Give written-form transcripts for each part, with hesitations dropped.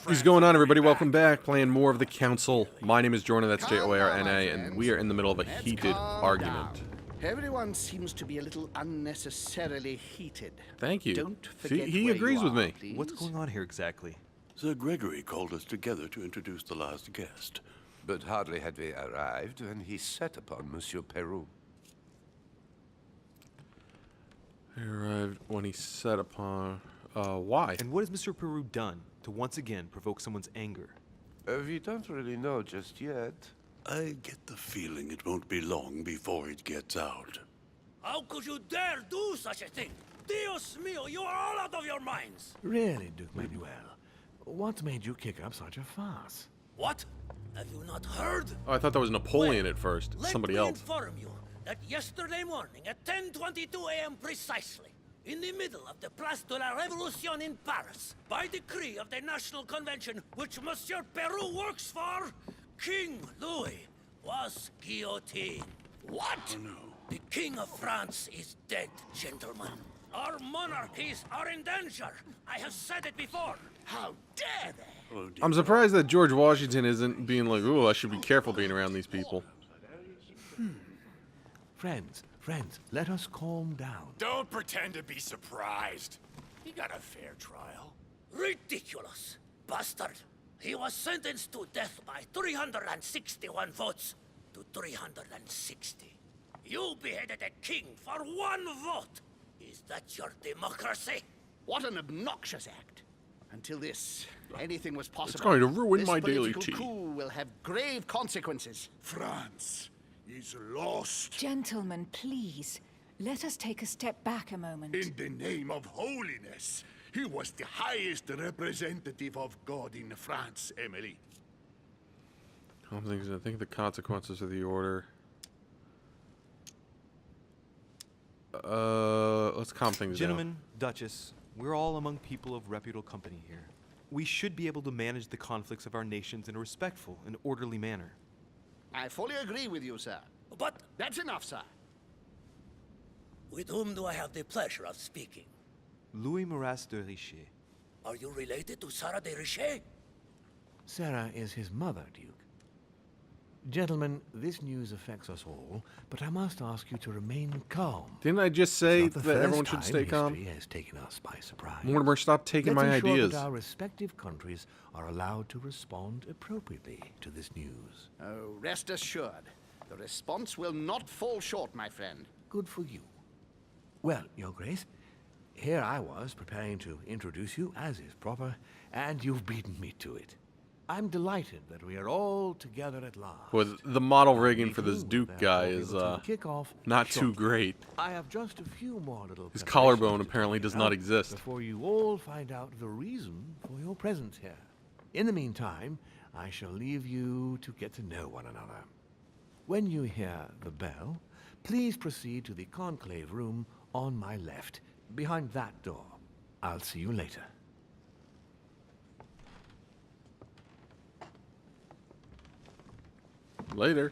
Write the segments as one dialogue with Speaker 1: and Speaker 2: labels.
Speaker 1: What is going on, everybody? Welcome back. Playing more of the Council. My name is Jordan, that's J-O-A-R-N-A, and we are in the middle of a heated argument.
Speaker 2: Everyone seems to be a little unnecessarily heated.
Speaker 1: Thank you.
Speaker 2: Don't
Speaker 1: See,
Speaker 2: forget
Speaker 1: he
Speaker 2: where
Speaker 1: agrees
Speaker 2: you
Speaker 1: with
Speaker 2: are,
Speaker 1: me.
Speaker 2: please.
Speaker 3: What's going on here exactly?
Speaker 4: Sir Gregory called us together to introduce the last guest.
Speaker 5: But hardly had we arrived when he set upon Monsieur Peru.
Speaker 1: He arrived when he set upon... why?
Speaker 3: And what has Mr. Peru done to once again provoke someone's anger?
Speaker 5: We don't really know just yet.
Speaker 4: I get the feeling it won't be long before it gets out.
Speaker 6: How could you dare do such a thing? Dios mío, you are all out of your minds!
Speaker 7: Really, Duke Manuel? What made you kick up such a fuss?
Speaker 6: What? Have you not heard?
Speaker 1: Oh, I thought that was Napoleon at first. Somebody
Speaker 6: Let me
Speaker 1: else.
Speaker 6: inform you that yesterday morning at 10:22 a.m. precisely, in the middle of the Place de la Révolution in Paris, by decree of the National Convention which Monsieur Peru works for, King Louis was guillotined. What?
Speaker 4: Oh, no.
Speaker 6: The King of France is dead, gentlemen. Our monarchies are in danger. I have said it before. How dare they?
Speaker 4: Oh, dear.
Speaker 1: I'm surprised that George Washington isn't being like, ooh, I should be careful being around these people.
Speaker 7: Friends, let us calm down.
Speaker 8: Don't pretend to be surprised. He got a fair trial.
Speaker 6: Ridiculous. Bastard. He was sentenced to death by 361 votes to 360. You beheaded a king for one vote. Is that your democracy?
Speaker 2: What an obnoxious act. Until anything was possible.
Speaker 1: It's going to ruin
Speaker 2: this
Speaker 1: my daily
Speaker 2: political
Speaker 1: tea.
Speaker 2: coup will have grave consequences.
Speaker 8: France is lost.
Speaker 9: Gentlemen, please, let us take a step back a moment.
Speaker 8: In the name of holiness, he was the highest representative of God in France, Emily.
Speaker 1: I think the consequences of the order. Let's calm things
Speaker 3: Gentlemen, Duchess, we're all among people of reputable company here. We should be able to manage the conflicts of our nations in a respectful and orderly manner.
Speaker 2: I fully agree with you, sir.
Speaker 6: But
Speaker 2: That's enough, sir.
Speaker 6: with whom do I have the pleasure of speaking?
Speaker 3: Louis Maras de Richet.
Speaker 6: Are you related to Sarah de Richet?
Speaker 7: Sarah is his mother, Duke. Gentlemen, this news affects us all, but I must ask you to remain calm.
Speaker 1: Didn't I just say
Speaker 7: It's not the
Speaker 1: that
Speaker 7: first
Speaker 1: everyone should
Speaker 7: time
Speaker 1: stay calm?
Speaker 7: history has taken us by surprise.
Speaker 1: Mortimer, stop taking
Speaker 7: Let's
Speaker 1: my
Speaker 7: ensure
Speaker 1: ideas.
Speaker 7: that our respective countries are allowed to respond appropriately to this news.
Speaker 2: Oh, rest assured. The response will not fall short, my friend.
Speaker 7: Good for you. Well, Your Grace, here I was preparing to introduce you, as is proper, and you've beaten me to it. I'm delighted that we are all together at last.
Speaker 1: Well, the model rigging
Speaker 7: Me
Speaker 1: for this
Speaker 7: too,
Speaker 1: Duke
Speaker 7: therefore,
Speaker 1: guy
Speaker 7: be
Speaker 1: is
Speaker 7: able to kick off
Speaker 1: not too
Speaker 7: shortly.
Speaker 1: great.
Speaker 7: I have just a few more little
Speaker 1: His
Speaker 7: preparations
Speaker 1: collarbone
Speaker 7: to
Speaker 1: apparently
Speaker 7: carry
Speaker 1: does
Speaker 7: out
Speaker 1: not exist.
Speaker 7: before you all find out the reason for your presence here. In the meantime, I shall leave you to get to know one another. When you hear the bell, please proceed to the conclave room on my left, behind that door. I'll see you later.
Speaker 1: Later.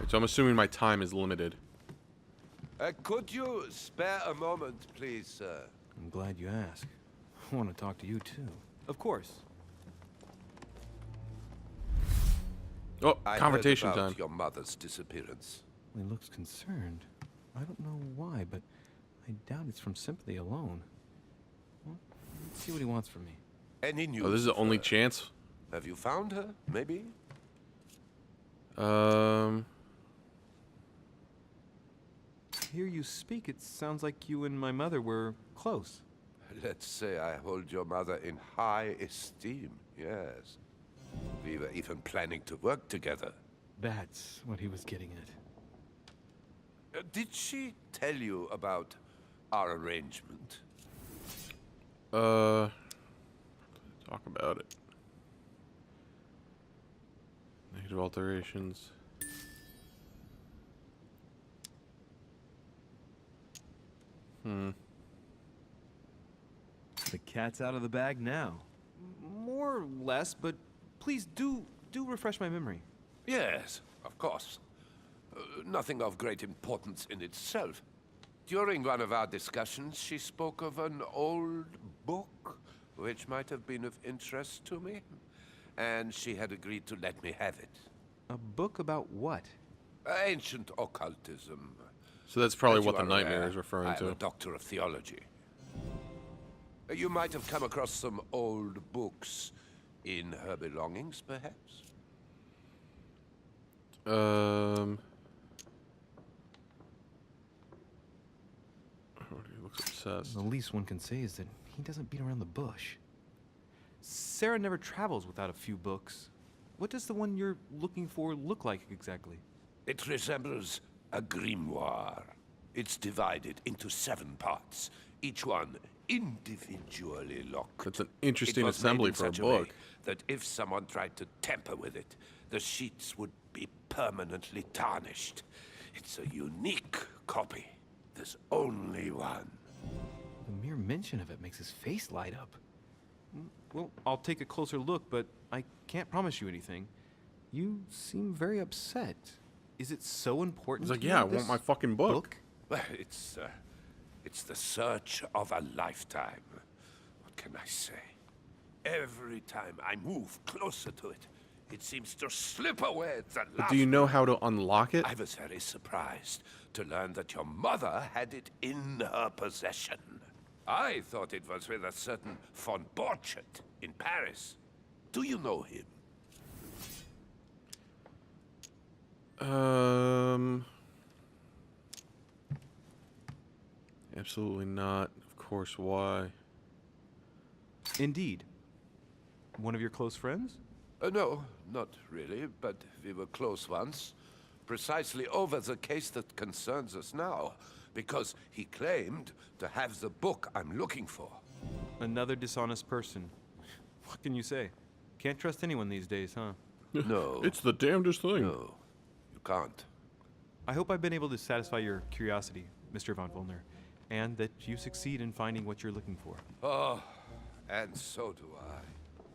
Speaker 1: So I'm assuming my time is limited.
Speaker 5: Could you spare a moment, please, sir?
Speaker 3: I'm glad you asked. I want to talk to you too. Of course.
Speaker 1: Oh,
Speaker 5: I
Speaker 1: confrontation
Speaker 5: heard about
Speaker 1: time.
Speaker 5: your mother's disappearance.
Speaker 3: He looks concerned. I don't know why, but I doubt it's from sympathy alone. Well, let's see what he wants from me.
Speaker 5: Any news?
Speaker 1: Oh, this is the
Speaker 5: of
Speaker 1: only
Speaker 5: her?
Speaker 1: chance?
Speaker 5: Have you found her, maybe?
Speaker 3: Hear you speak, it sounds like you and my mother were close.
Speaker 5: Let's say I hold your mother in high esteem, yes. We were even planning to work together.
Speaker 3: That's what he was getting at.
Speaker 5: Did she tell you about our arrangement?
Speaker 1: Talk about it. Negative alterations.
Speaker 3: The cat's out of the bag now. More or less, but please do refresh my memory.
Speaker 5: Yes, of course. Nothing of great importance in itself. During one of our discussions, she spoke of an old book, which might have been of interest to me, and she had agreed to let me have it.
Speaker 3: A book about what?
Speaker 5: Ancient occultism.
Speaker 1: So that's probably
Speaker 5: As
Speaker 1: what
Speaker 5: you
Speaker 1: the
Speaker 5: are
Speaker 1: nightmare
Speaker 5: aware,
Speaker 1: is referring
Speaker 5: I'm
Speaker 1: to.
Speaker 5: a doctor of theology. You might have come across some old books in her belongings, perhaps?
Speaker 1: He looks obsessed.
Speaker 3: The least one can say is that he doesn't beat around the bush. Sarah never travels without a few books. What does the one you're looking for look like exactly?
Speaker 5: It resembles a grimoire. It's divided into 7 parts, each one individually locked.
Speaker 1: That's an interesting
Speaker 5: It was
Speaker 1: assembly
Speaker 5: made in
Speaker 1: for a
Speaker 5: such way
Speaker 1: book.
Speaker 5: that if someone tried to tamper with it, the sheets would be permanently tarnished. It's a unique copy. There's only one.
Speaker 3: The mere mention of it makes his face light up. Well, I'll take a closer look, but I can't promise you anything. You seem very upset. Is it so important
Speaker 1: He's like,
Speaker 3: to
Speaker 1: yeah, I
Speaker 3: you,
Speaker 1: want
Speaker 3: this
Speaker 1: my fucking book.
Speaker 5: Well, it's the search of a lifetime. What can I say? Every time I move closer to it, it seems to slip away at the
Speaker 1: But
Speaker 5: last.
Speaker 1: do you know how to unlock it?
Speaker 5: I was very surprised to learn that your mother had it in her possession. I thought it was with a certain von Borchet in Paris. Do you know him?
Speaker 1: Absolutely not. Of course, why?
Speaker 3: Indeed. One of your close friends?
Speaker 5: No, not really, but we were close once. Precisely over the case that concerns us now, because he claimed to have the book I'm looking for.
Speaker 3: Another dishonest person. What can you say? Can't trust anyone these days, huh?
Speaker 5: No.
Speaker 1: It's the damnedest thing.
Speaker 5: No, you can't.
Speaker 3: I hope I've been able to satisfy your curiosity, Mr. von Volner, and that you succeed in finding what you're looking for.
Speaker 5: Oh, and so do I.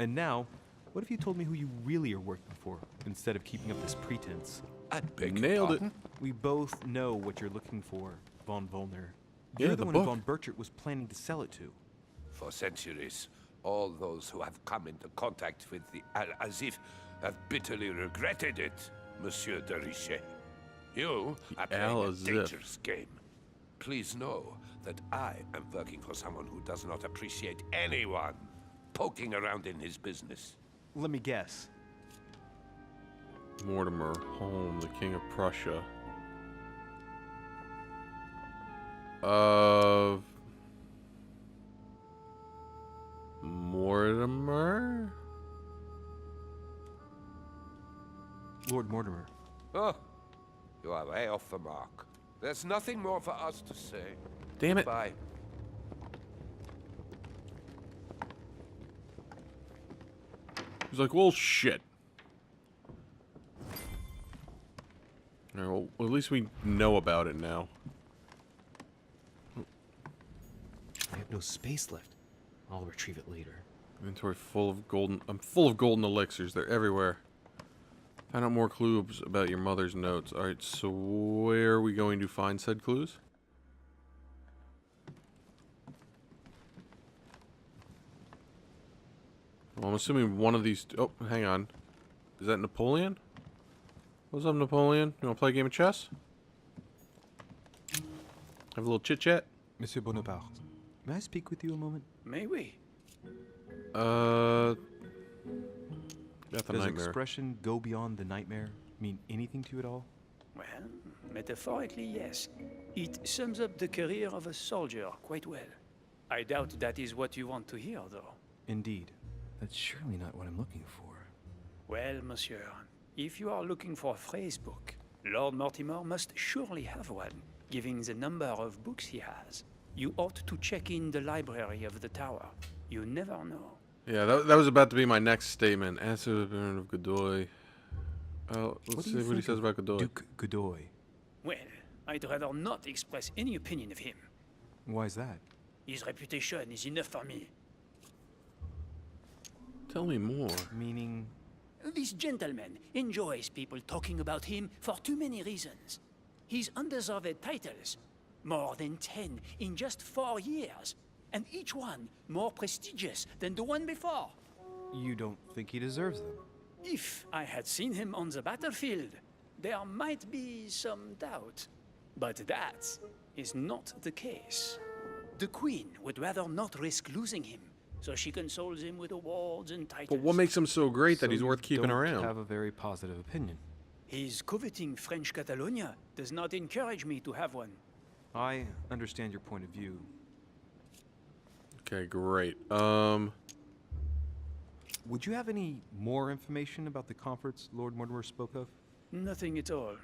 Speaker 3: And now, what if you told me who you really are working for, instead of keeping up this pretense?
Speaker 5: I beg your
Speaker 1: Nailed it.
Speaker 5: pardon?
Speaker 3: We both know what you're looking for, von Volner.
Speaker 1: Yeah,
Speaker 3: You're
Speaker 1: the
Speaker 3: the one
Speaker 1: book.
Speaker 3: who von Burchert was planning to sell it to.
Speaker 5: For centuries, all those who have come into contact with the Al-Azif have bitterly regretted it, Monsieur de Richet. You are playing a
Speaker 1: Al-Azif.
Speaker 5: dangerous game. Please know that I am working for someone who does not appreciate anyone poking around in his business.
Speaker 3: Let me guess.
Speaker 1: Mortimer, Home, the King of Prussia. Mortimer?
Speaker 3: Lord Mortimer.
Speaker 5: Oh, you are way off the mark. There's nothing more for us to say.
Speaker 1: Damn it.
Speaker 5: Bye.
Speaker 1: He's like, well, shit. Alright, well, at least we know about it now.
Speaker 3: I have no space left. I'll retrieve it later.
Speaker 1: Inventory full of golden... I'm full of golden elixirs. They're everywhere. Find out more clues about your mother's notes. Alright, so where are we going to find said clues? Well, I'm assuming one of these... Oh, hang on. Is that Napoleon? What's up, Napoleon? You want to play a game of chess? Have a little chit-chat?
Speaker 3: Monsieur Bonaparte, may I speak with you a moment?
Speaker 6: May we?
Speaker 1: Got the
Speaker 3: Does
Speaker 1: nightmare.
Speaker 3: expression "go beyond the nightmare" mean anything to you at all?
Speaker 6: Well, metaphorically, yes. It sums up the career of a soldier quite well. I doubt that is what you want to hear, though.
Speaker 3: Indeed. That's surely not what I'm looking for.
Speaker 6: Well, monsieur, if you are looking for a phrase book, Lord Mortimer must surely have one, given the number of books he has. You ought to check in the library of the tower. You never know.
Speaker 1: Yeah, that was about to be my next statement. Answer the Baron of Godoy. Let's see what he says about Godoy.
Speaker 3: Duke Godoy.
Speaker 6: Well, I'd rather not express any opinion of him.
Speaker 3: Why is that?
Speaker 6: His reputation is enough for me.
Speaker 1: Tell me more.
Speaker 3: Meaning,
Speaker 6: This gentleman enjoys people talking about him for too many reasons. His undeserved titles,
Speaker 10: More than 10 in just 4 years. And each one more prestigious than the one before.
Speaker 3: You don't think he deserves them?
Speaker 10: If I had seen him on the battlefield, there might be some doubt. But that is not the case. The Queen would rather not risk losing him, so she consoles him with awards and titles.
Speaker 1: But what makes him so great that
Speaker 3: So
Speaker 1: he's
Speaker 3: you
Speaker 1: worth keeping
Speaker 3: don't
Speaker 1: around?
Speaker 3: have a very positive opinion.
Speaker 10: His coveting French Catalonia does not encourage me to have one.
Speaker 3: I understand your point of view.
Speaker 1: Okay, great.
Speaker 3: Would you have any more information about the conference Lord Mortimer spoke of?
Speaker 10: Nothing at all.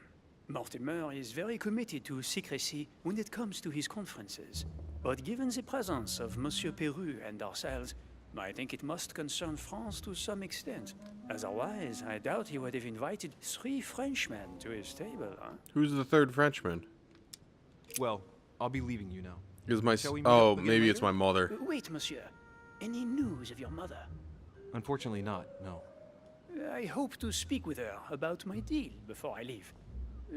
Speaker 10: Mortimer is very committed to secrecy when it comes to his conferences. But given the presence of Monsieur Peru and ourselves, I think it must concern France to some extent. Otherwise, I doubt he would have invited 3 Frenchmen to his table, huh?
Speaker 1: Who's the third Frenchman?
Speaker 3: Well, I'll be leaving you now.
Speaker 1: Is my
Speaker 3: Shall we meet
Speaker 1: oh
Speaker 3: up again
Speaker 1: maybe
Speaker 3: later?
Speaker 1: it's my mother.
Speaker 10: Wait, monsieur. Any news of your mother?
Speaker 3: Unfortunately not, no.
Speaker 10: I hope to speak with her about my deal before I leave.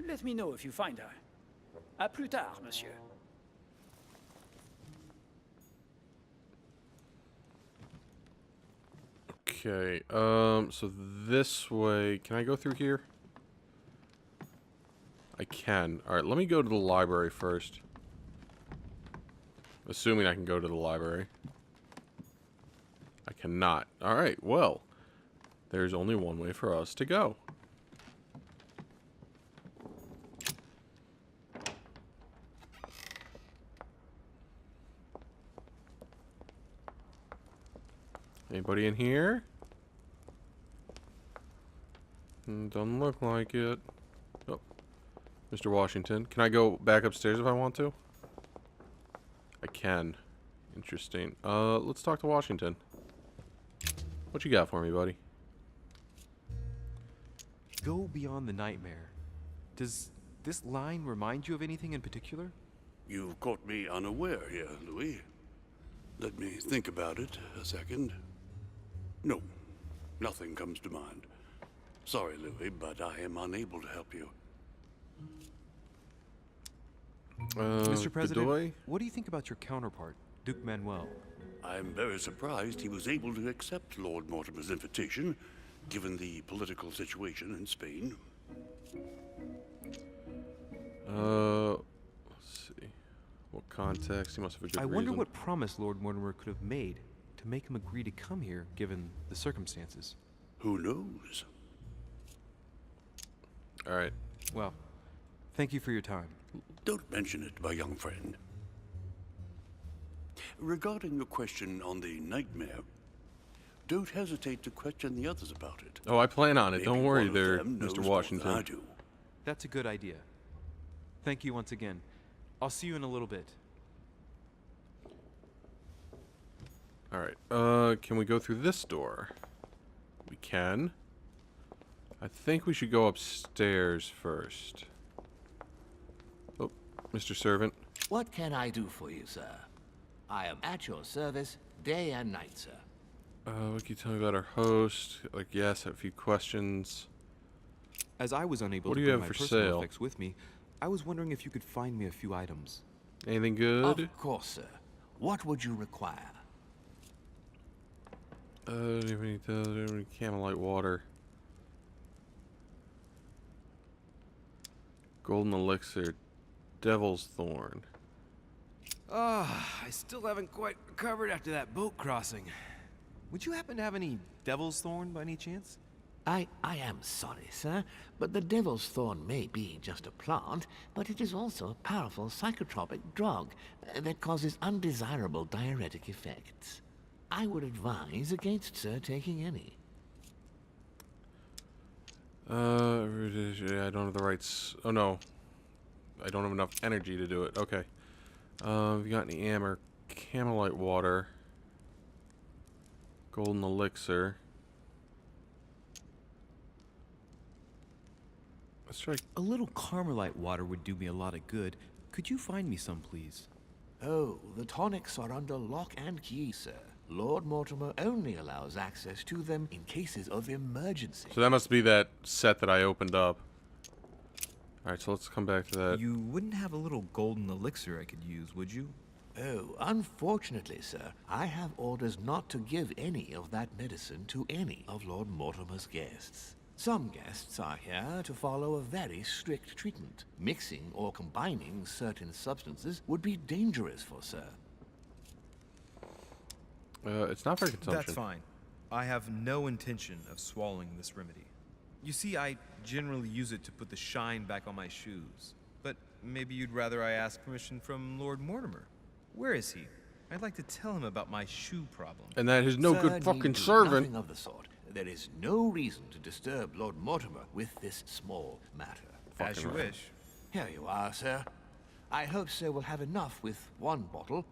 Speaker 10: Let me know if you find her. À plus tard, monsieur.
Speaker 1: Okay, so this way, can I go through here? I can. Alright, let me go to the library first. Assuming I can go to the library. I cannot. Alright, well, there's only one way for us to go. Anybody in here? Doesn't look like it. Oh, Mr. Washington. Can I go back upstairs if I want to? I can. Interesting. Let's talk to Washington. What you got for me, buddy?
Speaker 3: Go beyond the nightmare. Does this line remind you of anything in particular?
Speaker 4: You caught me unaware here, Louis. Let me think about it a second. No, nothing comes to mind. Sorry, Louis, but I am unable to help you.
Speaker 3: Mr. President,
Speaker 1: Bedoy?
Speaker 3: what do you think about your counterpart, Duke Manuel?
Speaker 4: I'm very surprised he was able to accept Lord Mortimer's invitation, given the political situation in Spain.
Speaker 1: Let's see. What context? He must have a good
Speaker 3: I
Speaker 1: reason.
Speaker 3: wonder what promise Lord Mortimer could have made to make him agree to come here, given the circumstances.
Speaker 4: Who knows?
Speaker 1: Alright.
Speaker 3: Well, thank you for your time.
Speaker 4: Don't mention it, my young friend. Regarding your question on the nightmare, don't hesitate to question the others about it.
Speaker 1: Oh, I plan on it.
Speaker 4: Maybe
Speaker 1: Don't worry
Speaker 4: one of
Speaker 1: there,
Speaker 4: them knows
Speaker 1: Mr.
Speaker 4: more than
Speaker 1: Washington.
Speaker 4: I do.
Speaker 3: That's a good idea. Thank you once again. I'll see you in a little bit.
Speaker 1: Alright, can we go through this door? We can. I think we should go upstairs first. Oh, Mr. Servant.
Speaker 7: What can I do for you, sir? I am at your service day and night, sir.
Speaker 1: What can you tell me about our host? Like, yes, I have a few questions.
Speaker 3: As I was unable
Speaker 1: What
Speaker 3: to
Speaker 1: do you
Speaker 3: bring
Speaker 1: have
Speaker 3: my
Speaker 1: for
Speaker 3: personal
Speaker 1: sale?
Speaker 3: effects with me, I was wondering if you could find me a few items.
Speaker 1: Anything good?
Speaker 7: Of course, sir. What would you require?
Speaker 1: Do you have any Camelite water? Golden elixir. Devil's thorn.
Speaker 3: I still haven't quite recovered after that boat crossing. Would you happen to have any devil's thorn by any chance?
Speaker 7: I am sorry, sir, but the devil's thorn may be just a plant, but it is also a powerful psychotropic drug that causes undesirable diuretic effects. I would advise against, sir, taking any.
Speaker 1: I don't have the rights. Oh no, I don't have enough energy to do it. Okay. Have you got any amber? Camelite water. Golden elixir. Let's try.
Speaker 3: A little Carmelite water would do me a lot of good. Could you find me some, please?
Speaker 7: Oh, the tonics are under lock and key, sir. Lord Mortimer only allows access to them in cases of emergency.
Speaker 1: So that must be that set that I opened up. Alright, so let's come back to that.
Speaker 11: You wouldn't have a little golden elixir I could use, would you?
Speaker 7: Oh, unfortunately, sir, I have orders not to give any of that medicine to any of Lord Mortimer's guests. Some guests are here to follow a very strict treatment. Mixing or combining certain substances would be dangerous for sir.
Speaker 1: It's not for consumption.
Speaker 11: That's fine. I have no intention of swallowing this remedy. You see, I generally use it to put the shine back on my shoes. But maybe you'd rather I ask permission from Lord Mortimer. Where is he? I'd like to tell him about my shoe problem.
Speaker 1: And that is no
Speaker 7: Sir,
Speaker 1: good
Speaker 7: need
Speaker 1: fucking
Speaker 7: do
Speaker 1: servant.
Speaker 7: Nothing of the sort. There is no reason to disturb Lord Mortimer with this small matter.
Speaker 11: As you wish.
Speaker 7: Here you are, sir. I hope sir will have enough with one bottle,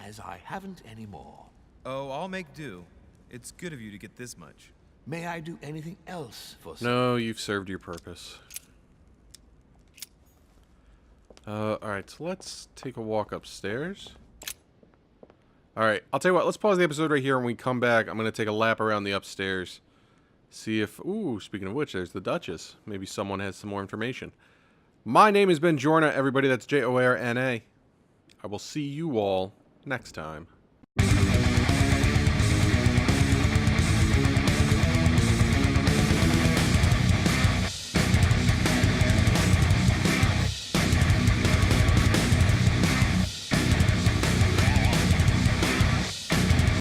Speaker 7: as I haven't any more.
Speaker 11: Oh, I'll make do. It's good of you to get this much.
Speaker 7: May I do anything else for sir?
Speaker 1: No, you've served your purpose. Alright, so let's take a walk upstairs. Alright, I'll tell you what, let's pause the episode right here, and when we come back, I'm going to take a lap around the upstairs. See if... Ooh, speaking of which, there's the Duchess. Maybe someone has some more information. My name has been Jorna, everybody. That's Jorna. I will see you all next time.